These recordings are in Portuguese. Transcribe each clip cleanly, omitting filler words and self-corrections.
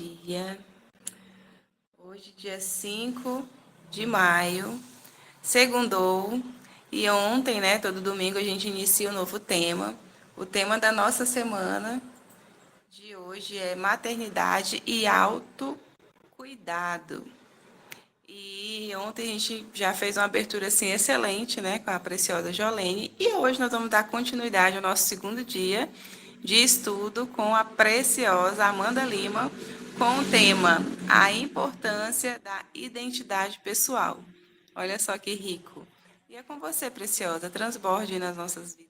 dia. Hoje, dia 5 de maio, segundou. E ontem, né, todo domingo, a gente inicia um novo tema. O tema da nossa semana de hoje é maternidade e autocuidado. E ontem a gente já fez uma abertura assim excelente, né, com a preciosa Jolene. E hoje nós vamos dar continuidade ao nosso segundo dia de estudo com a preciosa Amanda Lima, com o tema A Importância da Identidade Pessoal. Olha só que rico. E é com você, preciosa, transborde nas nossas vidas.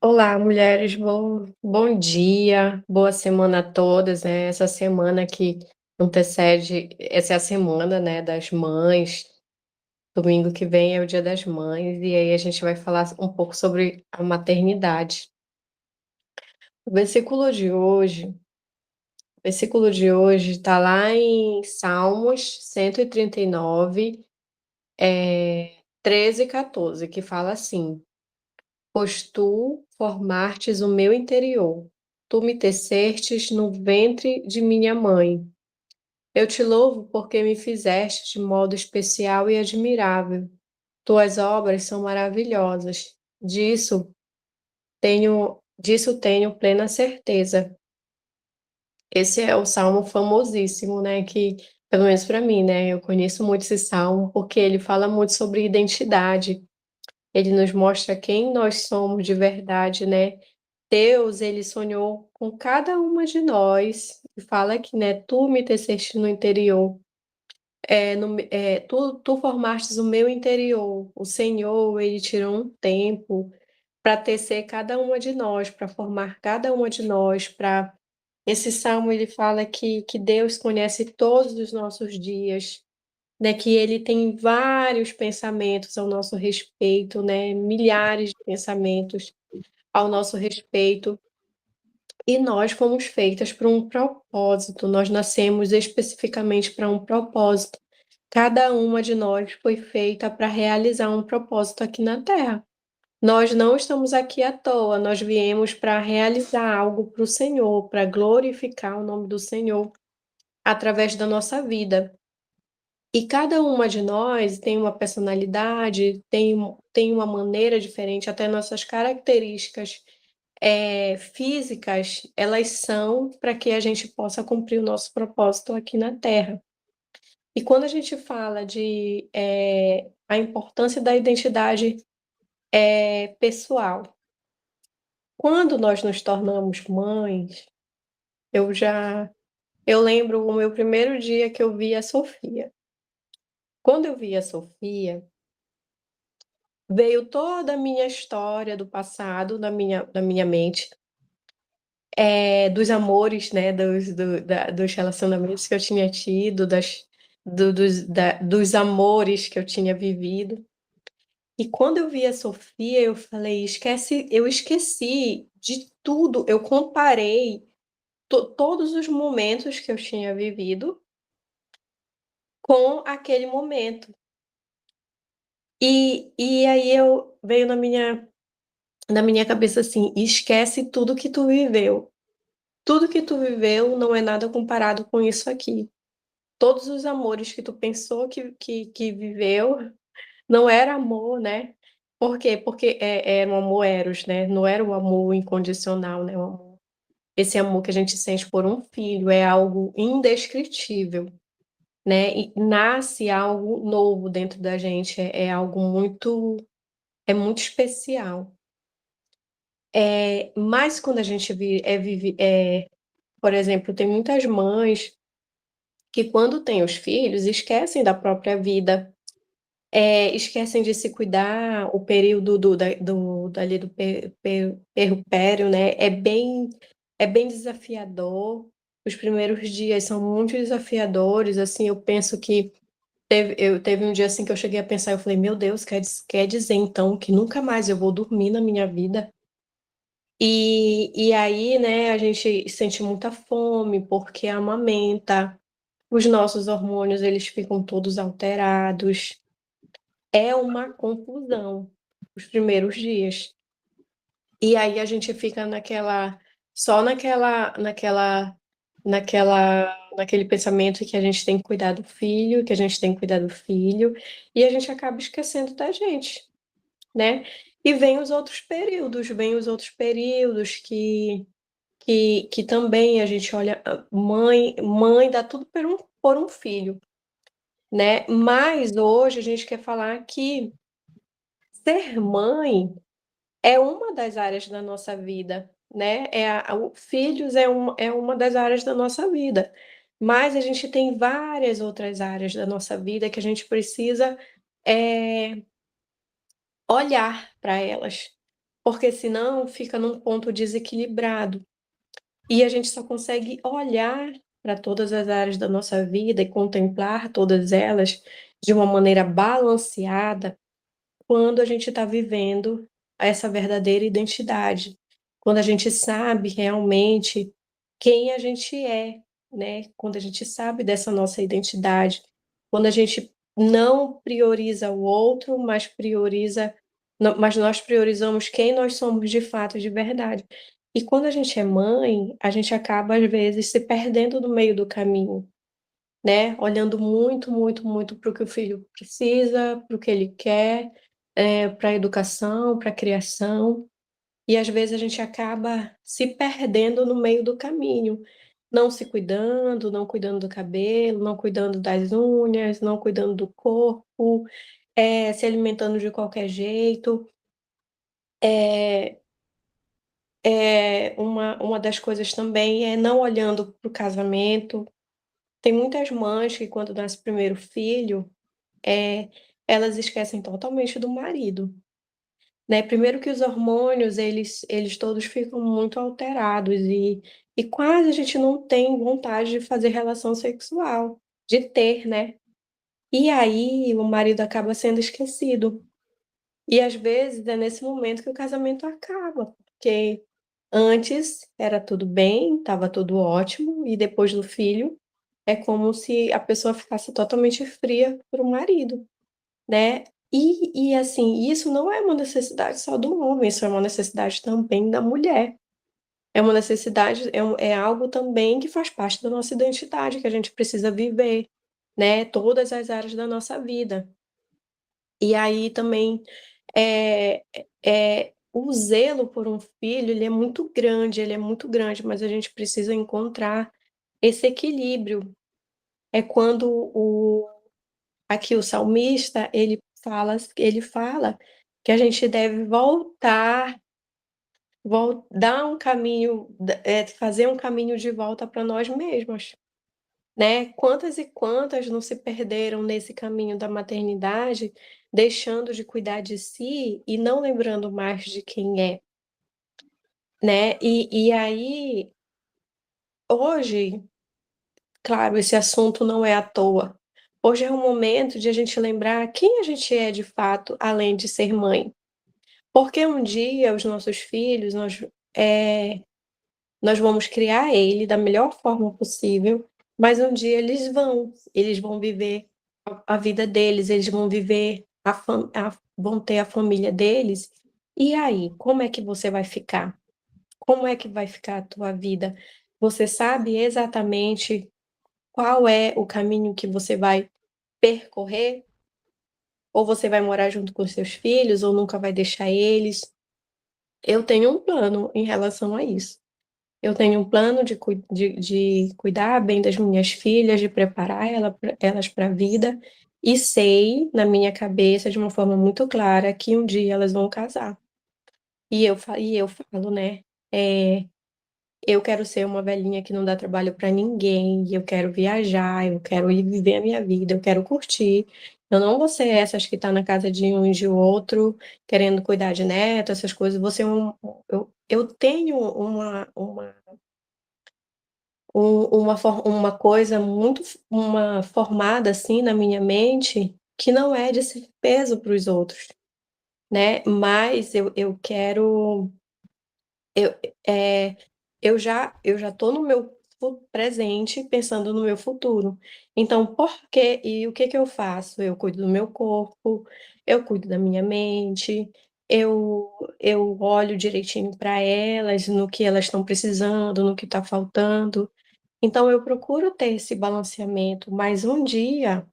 Olá, mulheres, bom dia, boa semana a todas, né? Essa semana que antecede, essa é a semana, né, das mães. Domingo que vem é o Dia das Mães, e aí a gente vai falar um pouco sobre a maternidade. O versículo de hoje está lá em Salmos 139, 13 e 14, que fala assim: Pois tu formastes o meu interior, tu me tecestes no ventre de minha mãe. Eu te louvo porque me fizeste de modo especial e admirável. Tuas obras são maravilhosas. Disso tenho plena certeza. Esse é o salmo famosíssimo, né? Que, pelo menos para mim, né? Eu conheço muito esse salmo porque ele fala muito sobre identidade. Ele nos mostra quem nós somos de verdade, né? Deus, ele sonhou com cada uma de nós, e fala que, né, tu me teceste no interior, tu formastes o meu interior, o Senhor, ele tirou um tempo para tecer cada uma de nós, para formar cada uma de nós, para... Esse salmo, ele fala que Deus conhece todos os nossos dias, né, que ele tem vários pensamentos ao nosso respeito, né, milhares de pensamentos ao nosso respeito. E nós fomos feitas para um propósito, nós nascemos especificamente para um propósito. Cada uma de nós foi feita para realizar um propósito aqui na Terra. Nós não estamos aqui à toa, nós viemos para realizar algo para o Senhor, para glorificar o nome do Senhor através da nossa vida. E cada uma de nós tem uma personalidade, tem uma maneira diferente, até nossas características físicas, elas são para que a gente possa cumprir o nosso propósito aqui na Terra. E quando a gente fala de a importância da identidade pessoal, quando nós nos tornamos mães, eu já eu lembro o meu primeiro dia que eu vi a Sofia. Quando eu vi a Sofia, veio toda a minha história do passado na minha mente, dos amores, né, dos relacionamentos que eu tinha tido, dos amores que eu tinha vivido. E quando eu vi a Sofia, eu falei, eu esqueci de tudo, eu comparei todos os momentos que eu tinha vivido com aquele momento. E aí eu veio na minha cabeça assim, esquece tudo que tu viveu. Tudo que tu viveu não é nada comparado com isso aqui. Todos os amores que tu pensou que viveu não era amor, né? Por quê? Porque era um amor eros, né? Não era um amor incondicional, né? Esse amor que a gente sente por um filho é algo indescritível, né? E nasce algo novo dentro da gente, é algo muito especial. Mas quando a gente por exemplo, tem muitas mães que quando têm os filhos esquecem da própria vida, esquecem de se cuidar, o período dali do puerpério, né, é bem desafiador, os primeiros dias são muito desafiadores, assim, eu penso que teve um dia, assim, que eu cheguei a pensar, eu falei, meu Deus, quer dizer, então, que nunca mais eu vou dormir na minha vida? E aí, né, a gente sente muita fome, porque amamenta, os nossos hormônios, eles ficam todos alterados. É uma confusão os primeiros dias. E aí a gente fica só naquele pensamento que a gente tem que cuidar do filho, que a gente tem que cuidar do filho, e a gente acaba esquecendo da gente, né? E vem os outros períodos que também a gente olha, mãe dá tudo por um filho, né? Mas hoje a gente quer falar que ser mãe é uma das áreas da nossa vida, né? Filhos é uma das áreas da nossa vida. Mas a gente tem várias outras áreas da nossa vida que a gente precisa é, olhar para elas, porque senão fica num ponto desequilibrado. E a gente só consegue olhar para todas as áreas da nossa vida e contemplar todas elas de uma maneira balanceada quando a gente está vivendo essa verdadeira identidade, quando a gente sabe realmente quem a gente é, né? Quando a gente sabe dessa nossa identidade, quando a gente não prioriza o outro, mas nós priorizamos quem nós somos de fato, de verdade. E quando a gente é mãe, a gente acaba às vezes se perdendo no meio do caminho, né? Olhando muito, muito, muito para o que o filho precisa, para o que ele quer, para a educação, para a criação, e às vezes a gente acaba se perdendo no meio do caminho, não se cuidando, não cuidando do cabelo, não cuidando das unhas, não cuidando do corpo, se alimentando de qualquer jeito. É, uma das coisas também é não olhando para o casamento. Tem muitas mães que, quando nasce o primeiro filho, é, elas esquecem totalmente do marido, né? Primeiro que os hormônios, eles todos ficam muito alterados e quase a gente não tem vontade de fazer relação sexual, de ter, né? E aí o marido acaba sendo esquecido. E às vezes é nesse momento que o casamento acaba, porque antes era tudo bem, estava tudo ótimo, e depois do filho é como se a pessoa ficasse totalmente fria para o marido, né? E assim, isso não é uma necessidade só do homem, isso é uma necessidade também da mulher. É uma necessidade, é algo também que faz parte da nossa identidade, que a gente precisa viver, né? Todas as áreas da nossa vida. E aí também é, o zelo por um filho, ele é muito grande, mas a gente precisa encontrar esse equilíbrio. É quando aqui o salmista, ele fala que a gente deve dar um caminho, fazer um caminho de volta para nós mesmos, né? Quantas e quantas não se perderam nesse caminho da maternidade, deixando de cuidar de si e não lembrando mais de quem é, né? E aí, hoje, claro, esse assunto não é à toa. Hoje é um momento de a gente lembrar quem a gente é de fato, além de ser mãe. Porque um dia os nossos filhos, nós vamos criar ele da melhor forma possível, mas um dia eles vão viver a vida deles, eles vão viver vão ter a família deles. E aí, como é que você vai ficar? Como é que vai ficar a tua vida? Você sabe exatamente qual é o caminho que você vai percorrer? Ou você vai morar junto com os seus filhos, ou nunca vai deixar eles? Eu tenho um plano em relação a isso. Eu tenho um plano de cuidar bem das minhas filhas, de preparar elas para a vida, e sei, na minha cabeça, de uma forma muito clara, que um dia elas vão casar. E eu falo, né? é, eu quero ser uma velhinha que não dá trabalho para ninguém, eu quero viajar, eu quero ir viver a minha vida, eu quero curtir. Eu não vou ser essas que tá na casa de um e de outro, querendo cuidar de neto, essas coisas. Eu tenho uma coisa muito uma formada assim na minha mente que não é de ser peso para os outros, né? Mas eu quero eu, é, eu já estou no meu presente pensando no meu futuro. Então, o que que eu faço? Eu cuido do meu corpo, eu cuido da minha mente, eu eu olho direitinho para elas, no que elas estão precisando, no que está faltando. Então eu procuro ter esse balanceamento, mas um dia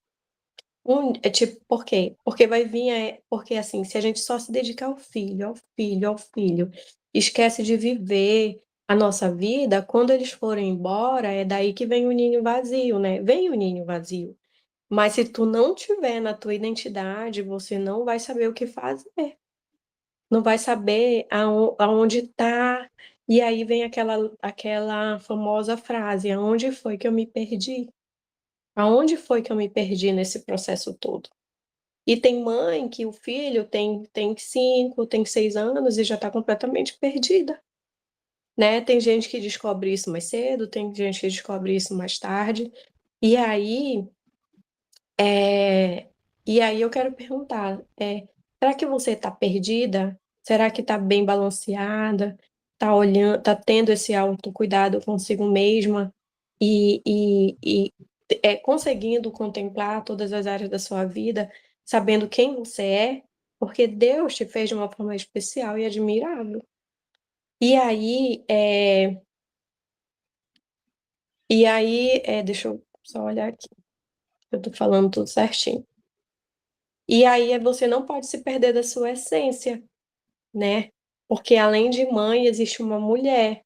é tipo, por quê? Porque vai vir, porque assim, se a gente só se dedicar ao filho, ao filho, ao filho, esquece de viver a nossa vida, quando eles forem embora, é daí que vem o ninho vazio, né, vem o ninho vazio. Mas se tu não tiver na tua identidade, você não vai saber o que fazer, não vai saber aonde tá, e aí vem aquela famosa frase: "Aonde foi que eu me perdi? Aonde foi que eu me perdi nesse processo todo?". E tem mãe que o filho tem 5, tem 6 anos e já está completamente perdida, né. Tem gente que descobre isso mais cedo, tem gente que descobre isso mais tarde. E aí, eh, eu quero perguntar, será que você está perdida? Será que está bem balanceada? Está tendo esse autocuidado consigo mesma conseguindo contemplar todas as áreas da sua vida, sabendo quem você é? Porque Deus te fez de uma forma especial e admirável. E aí, deixa eu só olhar aqui, eu tô falando tudo certinho. E aí, você não pode se perder da sua essência, né, porque além de mãe existe uma mulher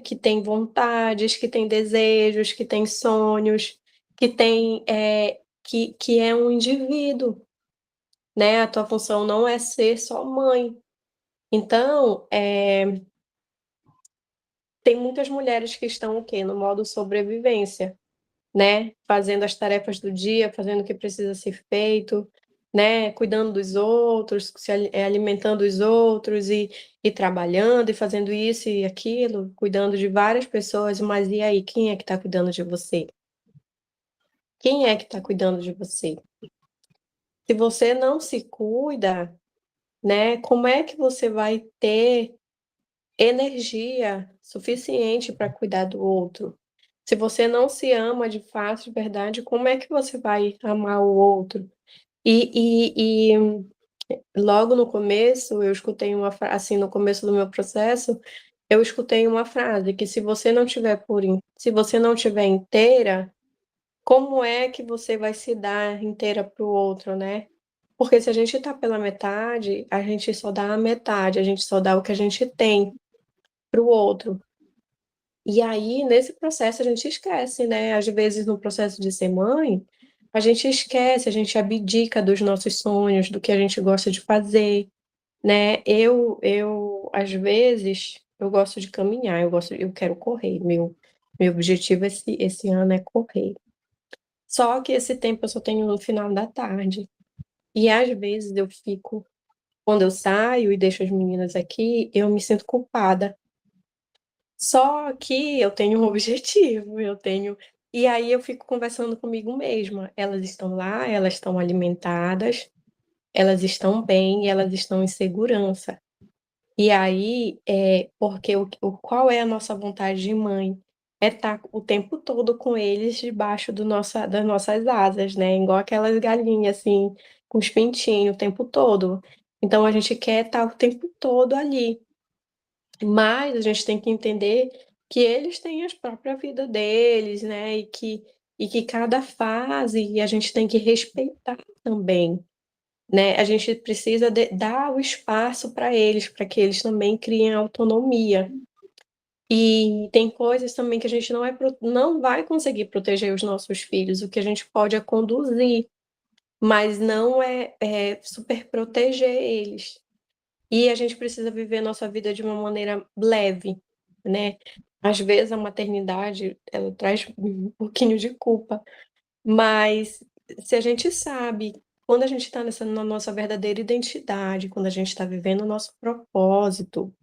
que tem vontades, que tem desejos, que tem sonhos, que tem, que é um indivíduo, né, a tua função não é ser só mãe. Então, tem muitas mulheres que estão o quê? No modo sobrevivência. Né, fazendo as tarefas do dia, fazendo o que precisa ser feito, né, cuidando dos outros, alimentando os outros e trabalhando e fazendo isso e aquilo, cuidando de várias pessoas, mas e aí, quem é que está cuidando de você? Quem é que está cuidando de você? Se você não se cuida, né, como é que você vai ter energia suficiente para cuidar do outro? Se você não se ama de fato, de verdade, como é que você vai amar o outro? E logo no começo eu escutei assim, no começo do meu processo, eu escutei uma frase que se você não tiver inteira, como é que você vai se dar inteira para o outro, né? Porque se a gente tá pela metade, a gente só dá a metade, a gente só dá o que a gente tem para o outro. E aí, nesse processo, a gente esquece, né, às vezes no processo de ser mãe, a gente esquece, a gente abdica dos nossos sonhos, do que a gente gosta de fazer, né. Às vezes, eu gosto de caminhar, eu quero correr, meu objetivo esse ano é correr. Só que esse tempo eu só tenho no final da tarde. E às vezes quando eu saio e deixo as meninas aqui, eu me sinto culpada. Só que eu tenho um objetivo, e aí eu fico conversando comigo mesma, elas estão lá, elas estão alimentadas, elas estão bem e elas estão em segurança. E aí, porque qual é a nossa vontade de mãe? É estar o tempo todo com eles debaixo das nossas asas, né, igual aquelas galinhas, assim, com os pintinhos o tempo todo. Então a gente quer estar o tempo todo ali. Mas a gente tem que entender que eles têm as própria vida deles, né, e que cada fase a gente tem que respeitar também, né. A gente precisa dar o espaço para que eles também criem autonomia. E tem coisas também que a gente não vai conseguir proteger os nossos filhos, o que a gente pode é conduzir, mas não super proteger eles. E a gente precisa viver a nossa vida de uma maneira leve, né. Às vezes a maternidade, ela traz um pouquinho de culpa, mas se a gente sabe, quando a gente está na nossa verdadeira identidade, quando a gente está vivendo o nosso propósito,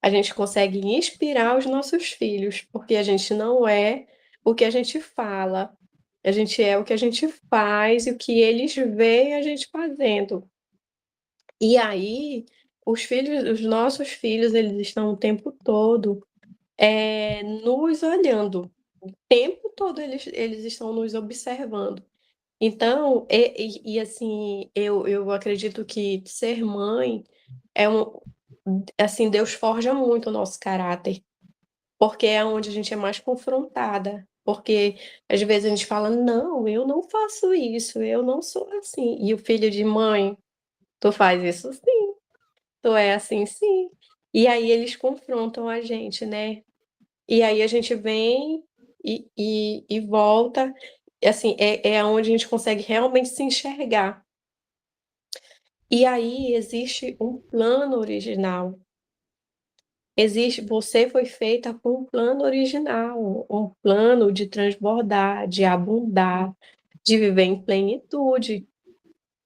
a gente consegue inspirar os nossos filhos, porque a gente não é o que a gente fala, a gente é o que a gente faz e o que eles veem a gente fazendo. E aí, os nossos filhos, eles estão o tempo todo, nos olhando, o tempo todo eles estão nos observando. Então, assim, eu acredito que ser mãe é assim, Deus forja muito o nosso caráter, porque é onde a gente é mais confrontada. Porque às vezes a gente fala, não, eu não faço isso, eu não sou assim. E o filho de mãe, tu faz isso sim, tu é assim sim. E aí eles confrontam a gente, né? E aí a gente vem e volta, e assim, é onde a gente consegue realmente se enxergar. E aí existe um plano original. Existe, você foi feita com um plano original, um plano de transbordar, de abundar, de viver em plenitude.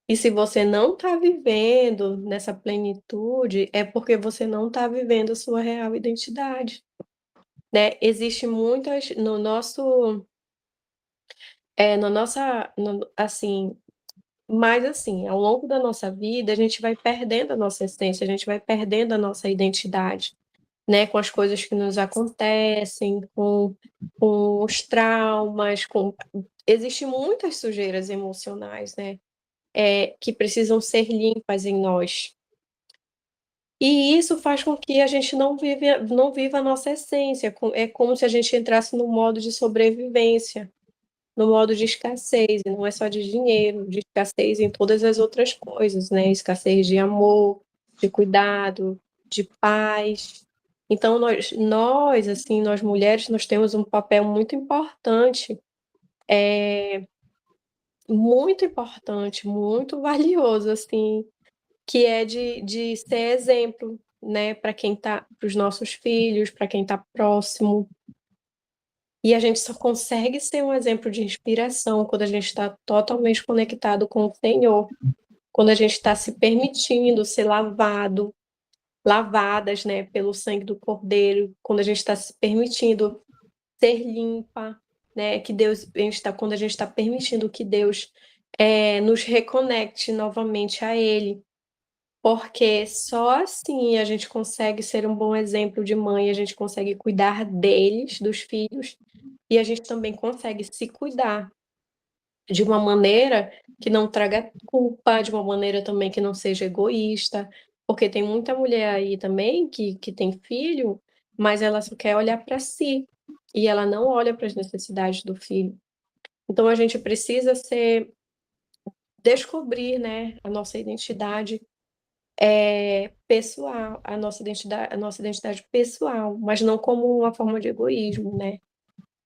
E se você não está vivendo nessa plenitude, é porque você não está vivendo a sua real identidade, né? Existe muitas no nosso, na nossa, assim, mas assim, ao longo da nossa vida, a gente vai perdendo a nossa essência, a gente vai perdendo a nossa identidade, né? Com as coisas que nos acontecem, com os traumas, com... Existem muitas sujeiras emocionais, né? Que precisam ser limpas em nós. E isso faz com que a gente não viva a nossa essência. É como se a gente entrasse no modo de sobrevivência, no modo de escassez, e não é só de dinheiro, de escassez em todas as outras coisas, né? Escassez de amor, de cuidado, de paz. Então, assim, nós mulheres, nós temos um papel muito importante, muito valioso, assim, que é de ser exemplo, né, para quem tá, para os nossos filhos, para quem está próximo. E a gente só consegue ser um exemplo de inspiração quando a gente está totalmente conectado com o Senhor, quando a gente está se permitindo ser lavadas, né, pelo sangue do Cordeiro, quando a gente está se permitindo ser limpa, né, que Deus, quando a gente está permitindo que Deus nos reconecte novamente a Ele, porque só assim a gente consegue ser um bom exemplo de mãe, a gente consegue cuidar deles, dos filhos, e a gente também consegue se cuidar de uma maneira que não traga culpa, de uma maneira também que não seja egoísta, porque tem muita mulher aí também que tem filho, mas ela só quer olhar para si, e ela não olha para as necessidades do filho. Então a gente precisa descobrir, né, a nossa identidade pessoal, a nossa identidade pessoal, mas não como uma forma de egoísmo, né?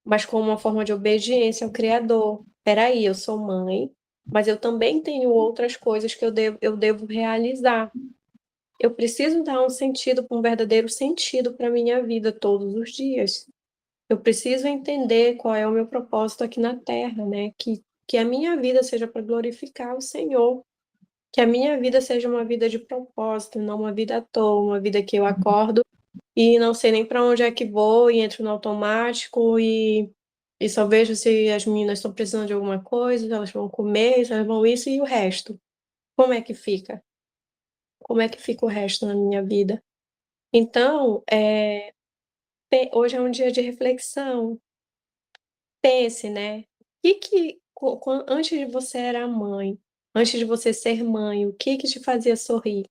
Mas como uma forma de obediência ao Criador. Espera aí, eu sou mãe, mas eu também tenho outras coisas que eu devo realizar. Eu preciso dar um sentido, um verdadeiro sentido para a minha vida todos os dias. Eu preciso entender qual é o meu propósito aqui na Terra, né? Que a minha vida seja para glorificar o Senhor, que a minha vida seja uma vida de propósito, não uma vida à toa, uma vida que eu acordo e não sei nem para onde é que vou e entro no automático e só vejo se as meninas estão precisando de alguma coisa, se elas vão comer, se elas vão isso e o resto. Como é que fica? Como é que fica o resto na minha vida? Então, hoje é um dia de reflexão. Pense, né? Antes de você era mãe, antes de você ser mãe, o que te fazia sorrir?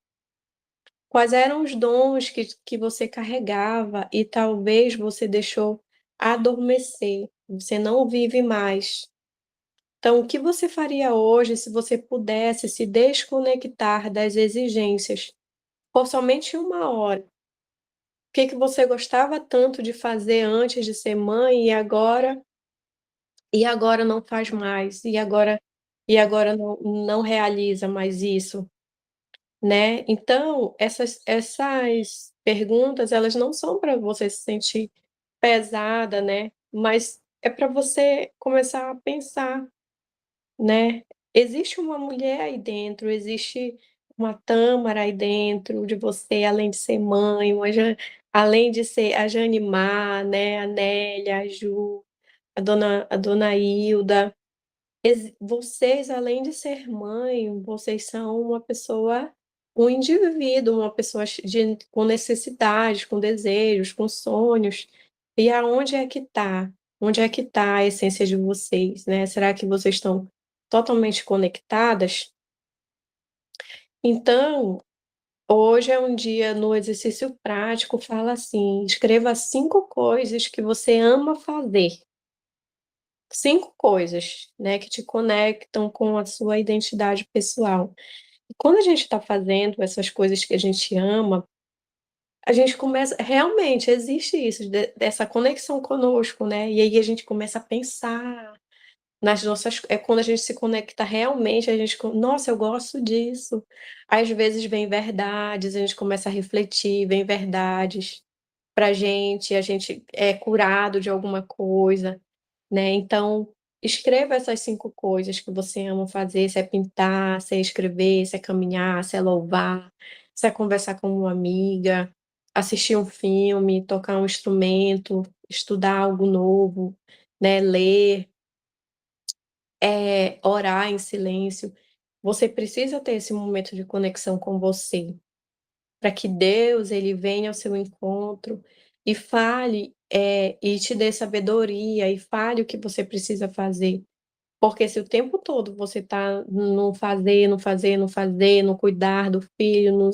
Quais eram os dons que você carregava e talvez você deixou adormecer, você não vive mais. Então, o que você faria hoje se você pudesse se desconectar das exigências por somente uma hora? O que você gostava tanto de fazer antes de ser mãe e agora não faz mais, e agora não realiza mais isso? Né? Então, essas perguntas, elas não são para você se sentir pesada, né? Mas é para você começar a pensar, né? Existe uma mulher aí dentro, existe uma Tâmara aí dentro de você, além de ser mãe, além de ser a Janimar, né? A Nélia, a Ju, a dona Hilda. Vocês, além de ser mãe, vocês são um indivíduo, uma pessoa com necessidades, com desejos, com sonhos. E aonde é que está? Onde é que está a essência de vocês, né? Será que vocês estão totalmente conectadas. Então, hoje é um dia no exercício prático, fala assim: escreva 5 coisas que você ama fazer. 5 coisas, né, que te conectam com a sua identidade pessoal. E quando a gente está fazendo essas coisas que a gente ama, a gente começa realmente existe isso, dessa conexão conosco, né, e aí a gente começa a pensar nas nossas é quando a gente se conecta realmente, a gente "Nossa, eu gosto disso". Às vezes vem verdades, a gente começa a refletir, vem verdades pra gente, a gente é curado de alguma coisa, né, então, escreva essas 5 coisas que você ama fazer, se é pintar, se é escrever, se é caminhar, se é louvar, se é conversar com uma amiga, assistir um filme, tocar um instrumento, estudar algo novo, né, ler, orar em silêncio. Você precisa ter esse momento de conexão com você, para que Deus, ele venha ao seu encontro e fale, e te dê sabedoria e fale o que você precisa fazer. Porque se o tempo todo você está no fazer, no fazer, no fazer, no cuidar do filho,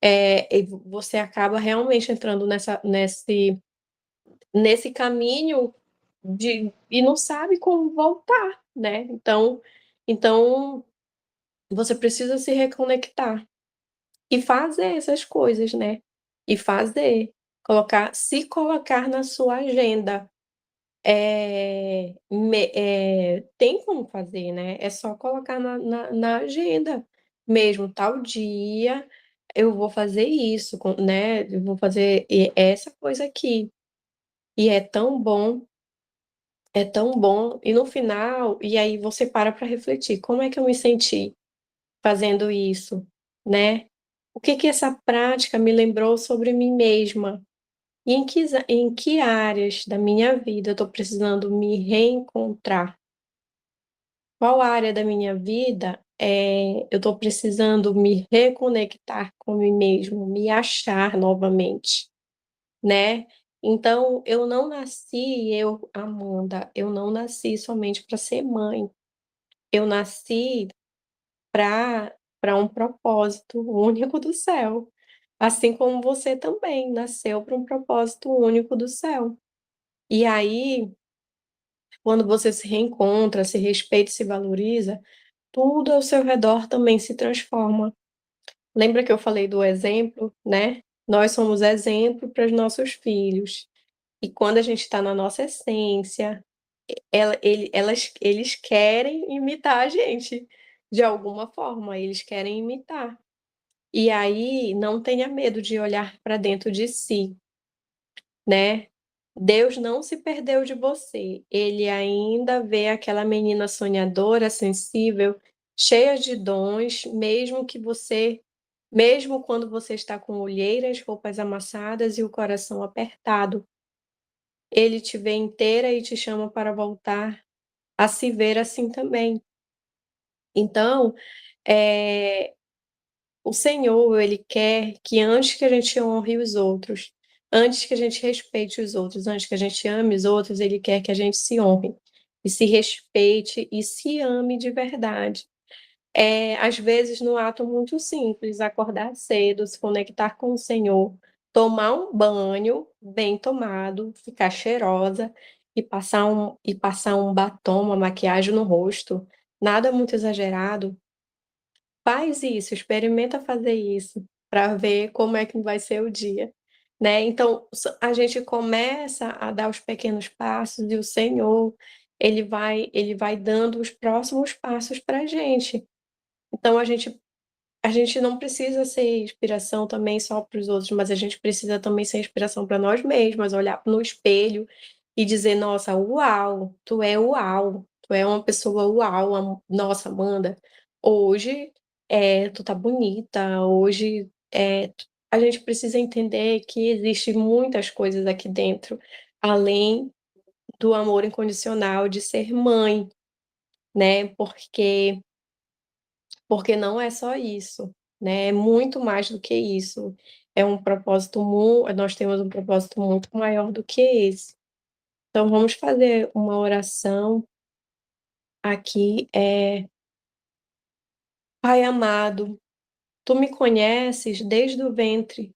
e você acaba realmente entrando nesse caminho e não sabe como voltar, né. Então você precisa se reconectar e fazer essas coisas, né. E fazer, se colocar na sua agenda. Tem como fazer, né, é só colocar na agenda mesmo, tal dia eu vou fazer isso né, eu vou fazer essa coisa aqui. E é tão bom, e no final e aí você para refletir: "Como é que eu me senti fazendo isso?", né. O que que essa prática me lembrou sobre mim mesma? E em que áreas da minha vida eu estou precisando me reencontrar? Qual área da minha vida, eu estou precisando me reconectar com mim mesmo, me achar novamente, né. Então Amanda, eu não nasci somente para ser mãe, eu nasci para um propósito único do céu, assim como você também nasceu para um propósito único do céu. E aí, quando você se reencontra, se respeita e se valoriza, tudo ao seu redor também se transforma. Lembra que eu falei do exemplo, né? Nós somos exemplo para os nossos filhos. E quando a gente está na nossa essência, eles querem imitar a gente, de alguma forma, eles querem imitar. E aí, não tenha medo de olhar para dentro de si, né? Deus não se perdeu de você, ele ainda vê aquela menina sonhadora, sensível, cheia de dons, mesmo quando você está com olheiras, roupas amassadas e o coração apertado, ele te vê inteira e te chama para voltar a se ver assim também. Então, eh o Senhor, ele quer que antes que a gente honre os outros, antes que a gente respeite os outros, antes que a gente ame os outros, ele quer que a gente se honre, e se respeite e se ame de verdade. Às vezes, num ato muito simples, acordar cedo, se conectar com o Senhor, tomar um banho bem tomado, ficar cheirosa e passar um batom, uma maquiagem no rosto, nada muito exagerado. Faz isso, experimenta fazer isso, para ver como é que vai ser o dia, né. Então, a gente começa a dar os pequenos passos e o Senhor, ele vai dando os próximos passos pra gente. Então a gente não precisa ser inspiração também só para os outros, mas a gente precisa também ser inspiração para nós mesmas, olhar no espelho e dizer: "Nossa, uau, tu é uma pessoa uau, nossa, Amanda, hoje, tu tá bonita, hoje, a gente precisa entender que existe muitas coisas aqui dentro, além do amor incondicional de ser mãe, né, porque não é só isso, né, é muito mais do que isso. Nós temos um propósito muito maior do que esse. Então vamos fazer uma oração aqui, Pai amado, tu me conheces desde o ventre.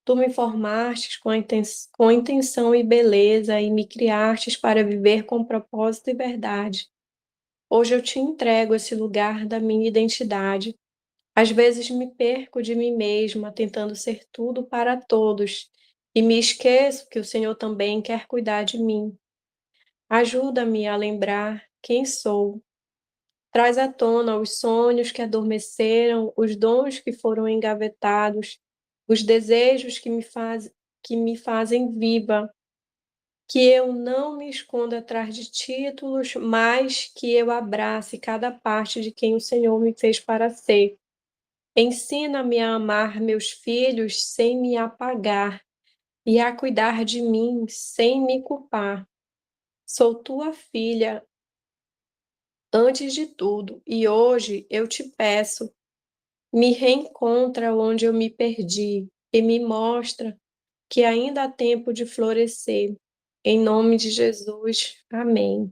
Tu me formastes com intenção e beleza e me criastes para viver com propósito e verdade. Hoje eu te entrego esse lugar da minha identidade. Às vezes me perco de mim mesma, tentando ser tudo para todos, e me esqueço que o Senhor também quer cuidar de mim. Ajuda-me a lembrar quem sou. Traz à tona os sonhos que adormeceram, os dons que foram engavetados, os desejos que me fazem viva. Que eu não me esconda atrás de títulos, mas que eu abrace cada parte de quem o Senhor me fez para ser. Ensina-me a amar meus filhos sem me apagar e a cuidar de mim sem me culpar. Sou tua filha antes de tudo, e hoje eu te peço, me reencontra onde eu me perdi e me mostra que ainda há tempo de florescer. Em nome de Jesus. Amém.